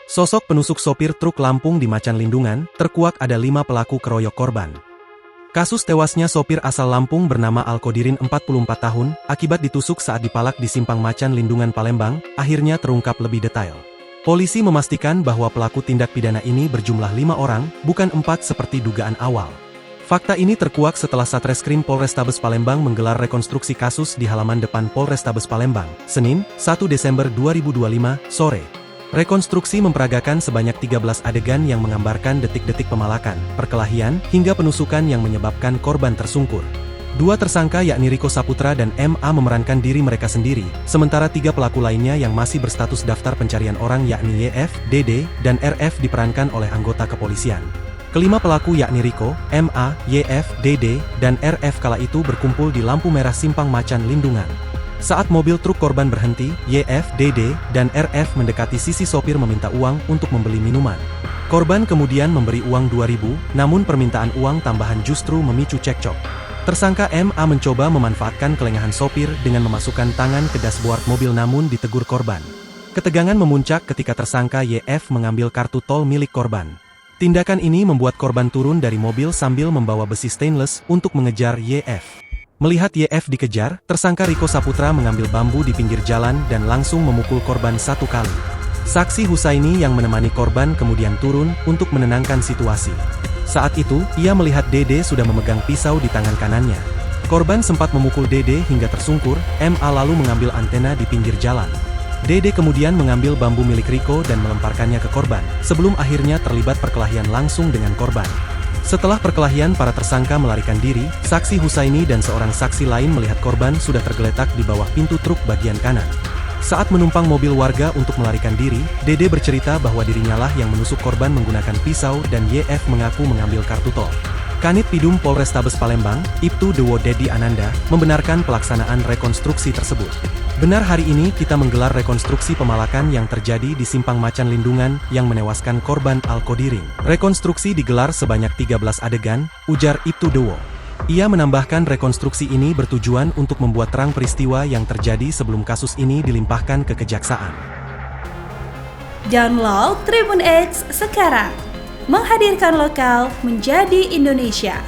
Sosok penusuk sopir truk Lampung di Macan Lindungan, terkuak ada 5 pelaku keroyok korban. Kasus tewasnya sopir asal Lampung bernama Alkodirin 44 tahun, akibat ditusuk saat dipalak di Simpang Macan Lindungan Palembang, akhirnya terungkap lebih detail. Polisi memastikan bahwa pelaku tindak pidana ini berjumlah 5 orang, bukan 4 seperti dugaan awal. Fakta ini terkuak setelah Satreskrim Polrestabes Palembang menggelar rekonstruksi kasus di halaman depan Polrestabes Palembang, Senin, 1 Desember 2025, sore. Rekonstruksi memperagakan sebanyak 13 adegan yang menggambarkan detik-detik pemalakan, perkelahian, hingga penusukan yang menyebabkan korban tersungkur. 2 tersangka yakni Riko Saputra dan MA memerankan diri mereka sendiri, sementara 3 pelaku lainnya yang masih berstatus daftar pencarian orang yakni YF, DD, dan RF diperankan oleh anggota kepolisian. Kelima pelaku yakni Riko, MA, YF, DD, dan RF kala itu berkumpul di lampu merah Simpang Macan Lindungan. Saat mobil truk korban berhenti, YF, DD, dan RF mendekati sisi sopir meminta uang untuk membeli minuman. Korban kemudian memberi uang 2.000, namun permintaan uang tambahan justru memicu cekcok. Tersangka MA mencoba memanfaatkan kelengahan sopir dengan memasukkan tangan ke dashboard mobil namun ditegur korban. Ketegangan memuncak ketika tersangka YF mengambil kartu tol milik korban. Tindakan ini membuat korban turun dari mobil sambil membawa besi stainless untuk mengejar YF. Melihat YF dikejar, tersangka Riko Saputra mengambil bambu di pinggir jalan dan langsung memukul korban 1 kali. Saksi Husaini yang menemani korban kemudian turun untuk menenangkan situasi. Saat itu, ia melihat Dede sudah memegang pisau di tangan kanannya. Korban sempat memukul Dede hingga tersungkur, MA lalu mengambil antena di pinggir jalan. Dede kemudian mengambil bambu milik Riko dan melemparkannya ke korban, sebelum akhirnya terlibat perkelahian langsung dengan korban. Setelah perkelahian para tersangka melarikan diri, saksi Husaini dan seorang saksi lain melihat korban sudah tergeletak di bawah pintu truk bagian kanan. Saat menumpang mobil warga untuk melarikan diri, Dede bercerita bahwa dirinya lah yang menusuk korban menggunakan pisau dan YF mengaku mengambil kartu tol. Kanit Pidum Polrestabes Palembang, Ibtu Dewo Dedi Ananda, membenarkan pelaksanaan rekonstruksi tersebut. Benar hari ini kita menggelar rekonstruksi pemalakan yang terjadi di Simpang Macan Lindungan yang menewaskan korban Alkodirin. Rekonstruksi digelar sebanyak 13 adegan, ujar Ibtu Dewo. Ia menambahkan rekonstruksi ini bertujuan untuk membuat terang peristiwa yang terjadi sebelum kasus ini dilimpahkan ke kejaksaan. Download Tribun X sekarang, menghadirkan lokal menjadi Indonesia.